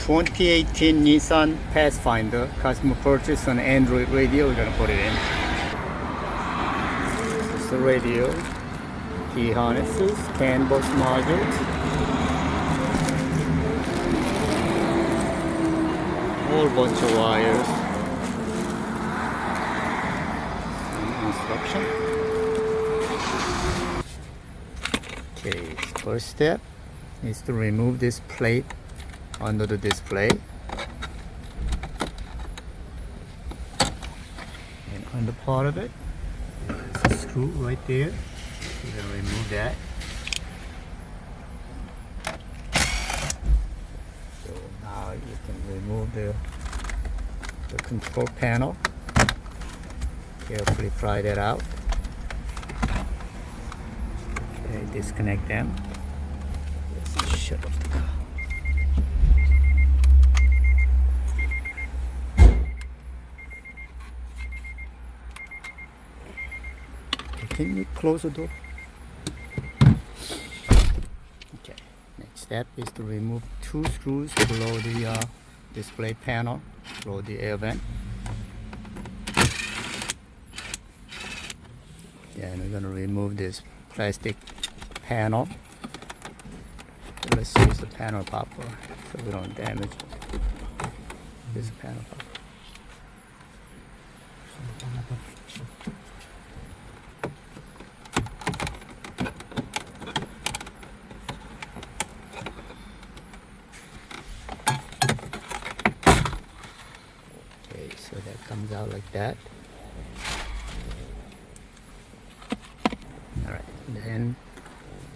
2018 Nissan Pathfinder. Customer purchased an Android radio. We're gonna put it in. It's the radio, key harnesses, CAN bus modules, whole bunch of wires, some instruction. Okay, first step is to remove this plate under the display, and under part of it there's a screw right there. We're going to remove that. So now you can remove the control panel. Carefully pry that out. Okay, disconnect them. Let's shut off the car. Can you close the door? Okay. Next step is to remove two screws below the display panel, below the air vent. Then we're going to remove this plastic panel. Let's use the panel popper so we don't damage this panel popper. So that comes out like that. Alright, then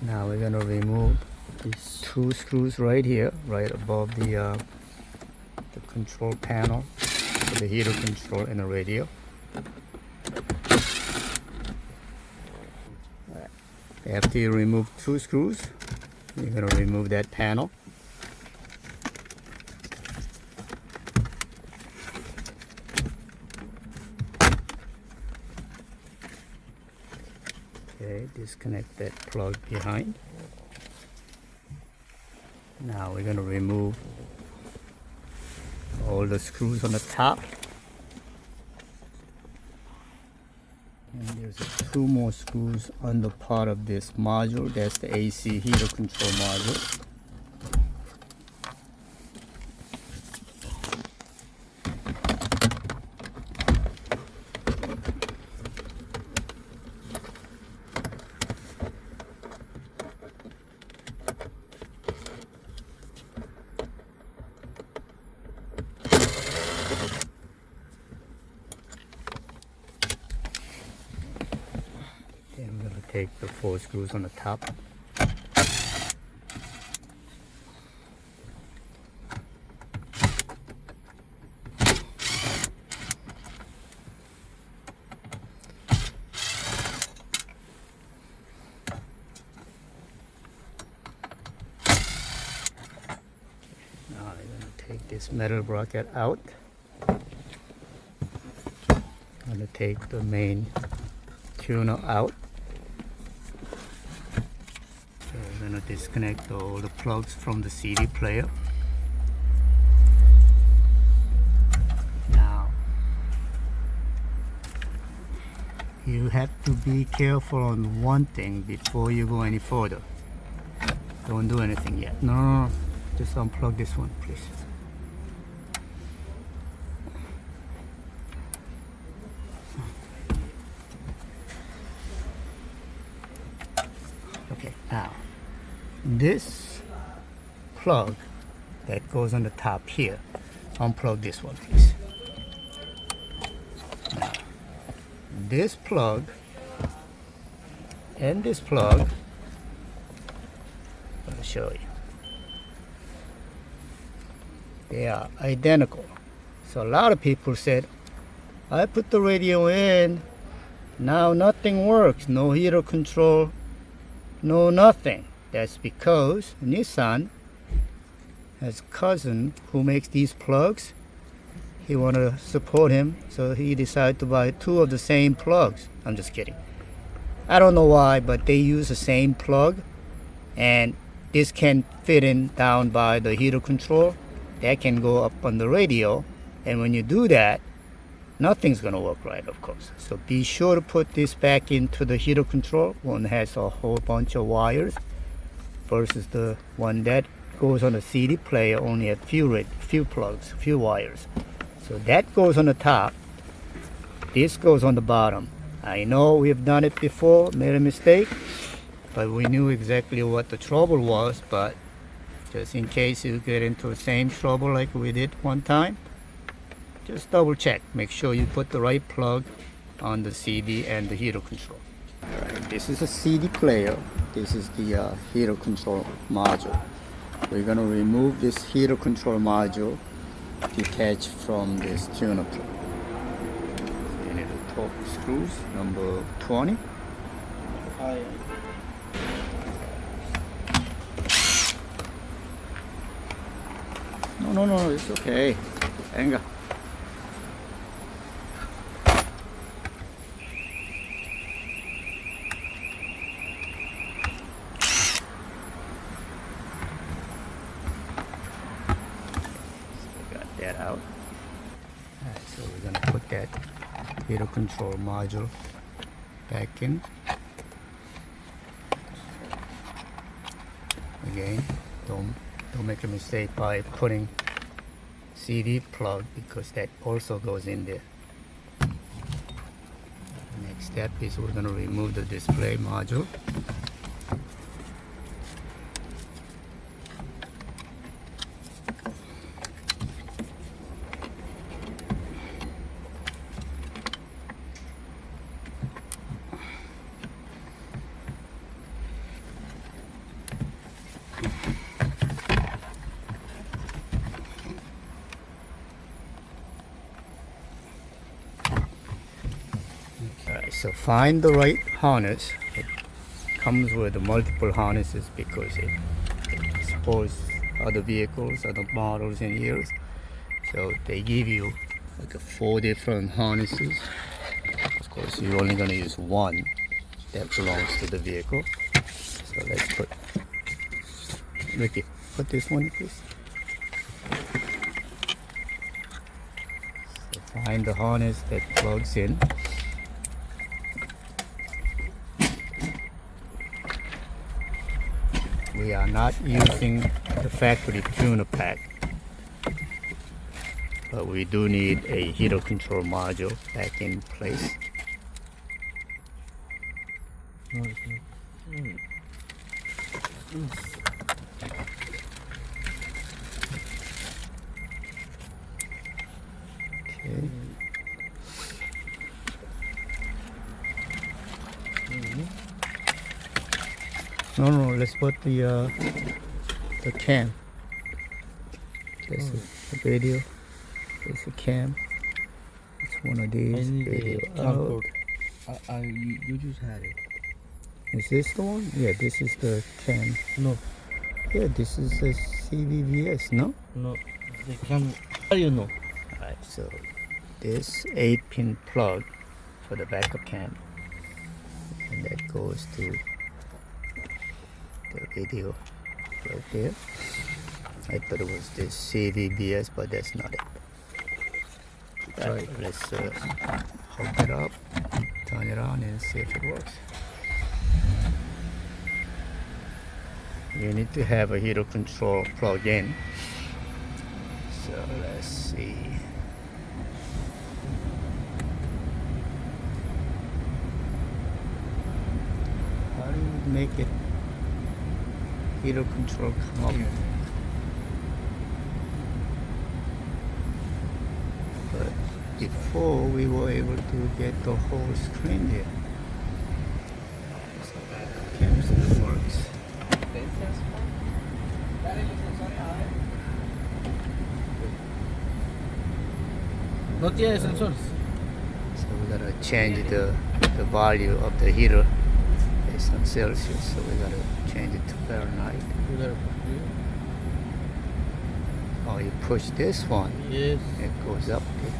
now we're going to remove these two screws right here, right above the control panel for the heater control and the radio. Alright. After you remove two screws, you're going to remove that panel. Okay, disconnect that plug behind. Now we're going to remove all the screws on the top. And there's two more screws on the part of this module. That's the AC heater control module. Then I'm going to take the four screws on the top. Now I'm going to take this metal bracket out. I'm going to take the main tuner out. So we're going to disconnect all the plugs from the CD player. Now you have to be careful on one thing before you go any further. Don't do anything yet. No. Just unplug this one, please. Okay, now this plug that goes on the top here, unplug this one, please. Now, this plug and this plug, I'll show you. They are identical. So a lot of people said, I put the radio in, now nothing works, no heater control, no nothing. That's because Nissan has a cousin who makes these plugs. He wanted to support him, so he decided to buy two of the same plugs. I'm just kidding. I don't know why, but they use the same plug, and this can fit in down by the heater control. that can go up on the radio, and when you do that, nothing's going to work right, of course. So be sure to put this back into the heater control. One has a whole bunch of wires versus the one that goes on the CD player, only a few plugs, few wires. So that goes on the top, this goes on the bottom. I know we've done it before, made a mistake, but we knew exactly what the trouble was. But just in case you get into the same trouble like we did one time, just double check, make sure you put the right plug on the CD and the heater control. Alright, this is a CD player, this is the heater control module. We're going to remove this heater control module detached from this tuner plug. You need the top screws, number 20. No, it's okay. Venga. That out. So we're going to put that heater control module back in. Again, don't make a mistake by putting CD plug, because that also goes in there. Next step is we're going to remove the display module. Alright, so find the right harness. It comes with multiple harnesses because it supports other vehicles, other models and years. So they give you like 4 different harnesses. Of course, you're only going to use one that belongs to the vehicle. So let's put, Ricky, put this one, please. So find the harness that plugs in. We are not using the factory tuner pack, but we do need a heater control module back in place. Okay. No, let's put the cam. That's the radio. There's a cam. It's one of these. Radio. You just had it. Is this the one? Yeah, this is the cam. No. Yeah, this is the CVVS, no? No. The cam. How do you know? Alright, so this 8-pin plug for the backup cam. And that goes to the video right there. I thought it was this CVBS, but that's not it. Right, let's hook it up, turn it on, and see if it works. You need to have a heater control plug in. So let's see. How do you make it heater control come up? But before we were able to get the whole screen here. So camera works. No tiene sensores. So we gotta change the value of the heater based on Celsius. So we gotta change it to Fahrenheit. Oh, you push this one. Yes. It goes up there.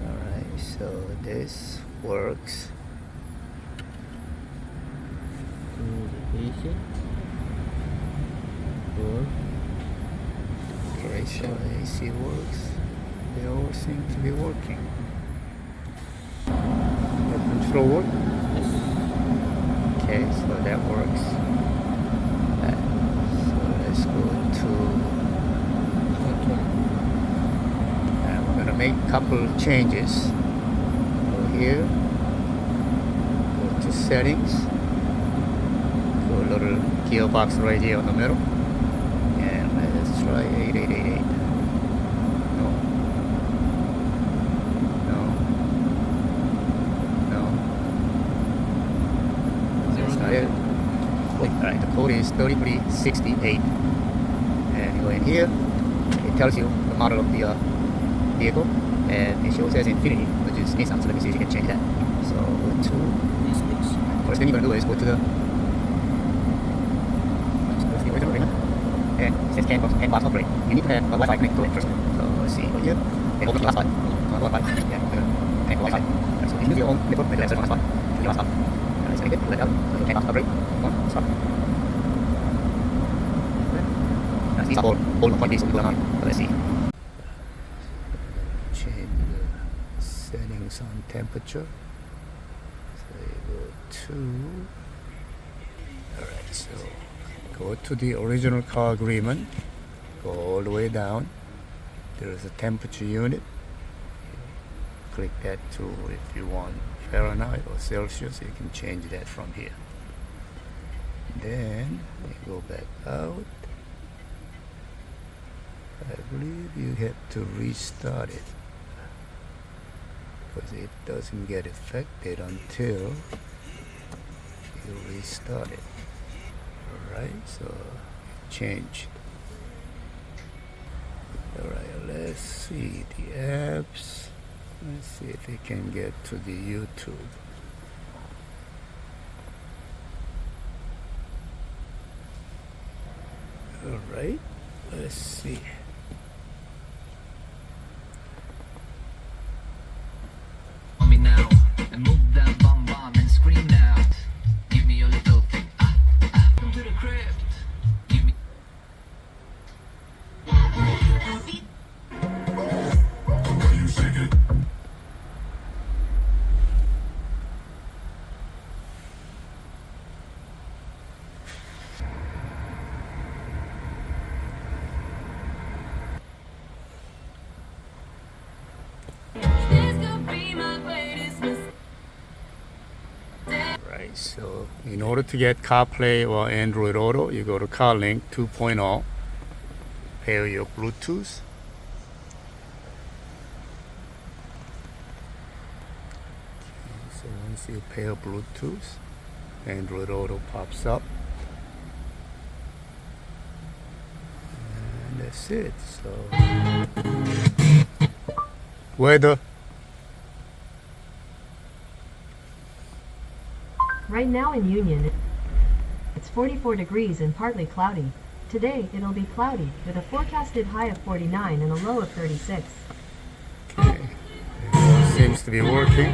Alright, so this works. AC. 4. Alright, so AC works. They all seem to be working. The control work? Okay, so that works. So let's go to. We're gonna make a couple changes. Go here. Go to settings. Go a little gearbox right here in the middle. And let's try 8888. No. No. No. That's not it. Alright, the code is 3368. And you go in here, it tells you the model of the vehicle, and it shows as Infinity, which is Nissan. So let me see if you can change that. So go to first thing you're gonna do is go to the original agreement, and it says CAN box upgrade. You need to have a Wi-Fi connected to it first. So let's see over here. And open the last spot. Wi-Fi. Yeah, connect to Wi-Fi. So you use your own network, like that's the last spot. The last spot. Let's make it. Let out. So CAN box upgrade. One stop. These are all point these people on. So let's see. Change the settings on temperature. So you go to. Alright, so go to the original car agreement. Go all the way down. There is a temperature unit. Click that too if you want Fahrenheit or Celsius. You can change that from here. Then you go back out. I believe you have to restart it because it doesn't get affected until you restart it. Alright, so change. Alright, let's see the apps. Let's see if we can get to the YouTube. Alright, let's see. Me now and move that bum bum and scream out. Give me your little thing. Come to the crib. Give me. Right, so in order to get CarPlay or Android Auto, you go to CarLink 2.0, pair your Bluetooth. So once you pair Bluetooth, Android Auto pops up. And that's it. So weather. Right now in Union, it's 44 degrees and partly cloudy. Today, it'll be cloudy, with a forecasted high of 49 and a low of 36. Okay. It seems to be working.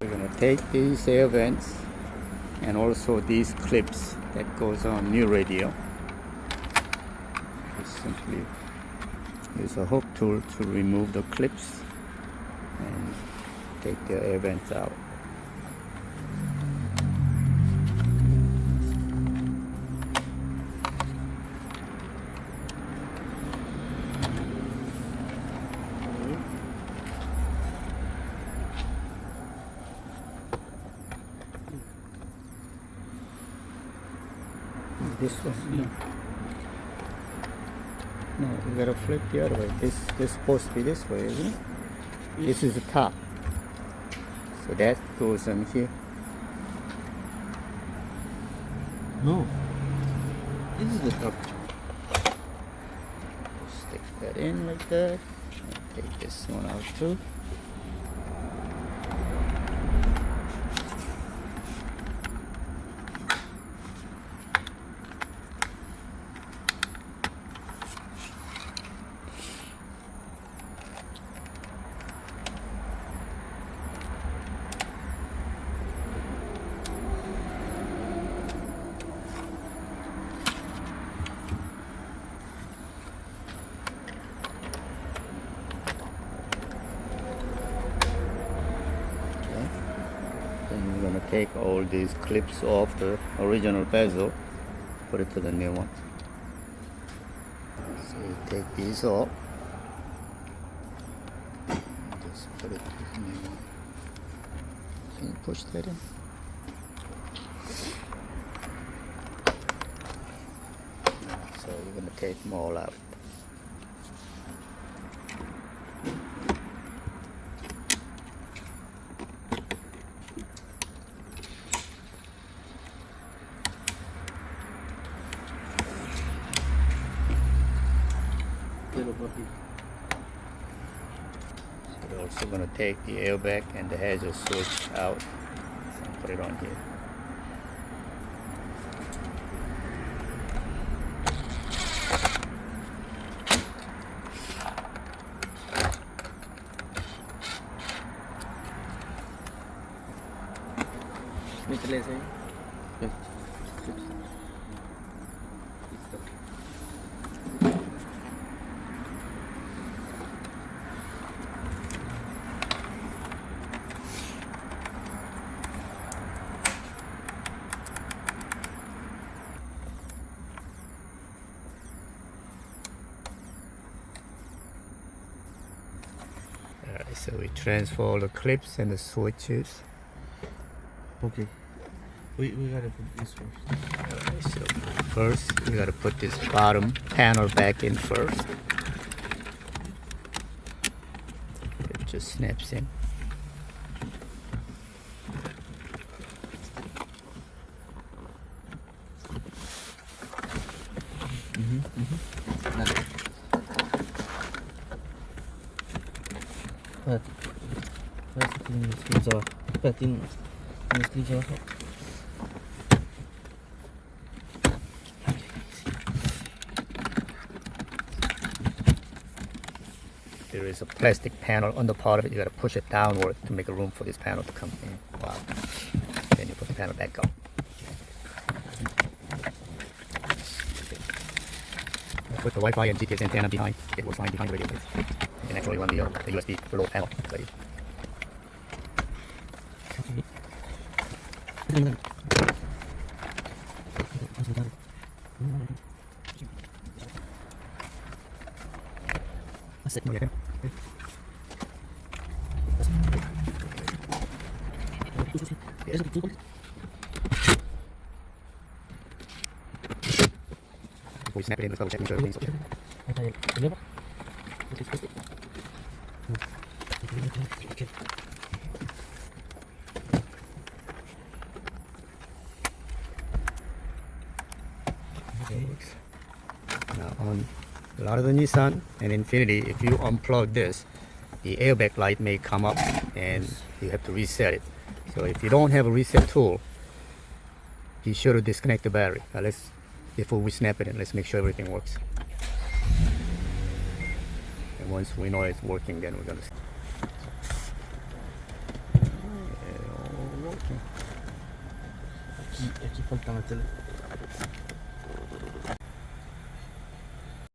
We're going to take these air vents and also these clips that goes on new radio. Just simply use a hook tool to remove the clips and take the air vents out. This one? No. No, you gotta flip the other way. This is supposed to be this way, isn't it? This is the top. So that goes on here. No. This is the top. Stick that in like that. And take this one out too. take all these clips off the original bezel, put it to the new one. So you take these off, just put it to the new one. Can you push that in? So we're going to take them all out. So we're also going to take the airbag and the hazard switch out and put it on here. निकले से Alright, so we transfer all the clips and the switches. Okay. We gotta put this first. Alright, so first we gotta put this bottom panel back in first. It just snaps in. There is a plastic panel on the part of it. You gotta push it downward to make a room for this panel to come in. Wow. Then you put the panel back up. Put the Wi-Fi and GPS antenna behind. It works fine behind the radio case. And actually run the USB below panel. Ready. Before we snap it in, let's double check, make sure everything's okay. Now on a lot of the Nissan and Infiniti, if you unplug this, the airbag light may come up and you have to reset it. So if you don't have a reset tool, be sure to disconnect the battery. Now before we snap it in, let's make sure everything works. And once we know it's working, then we're gonna Aquí falta meterle.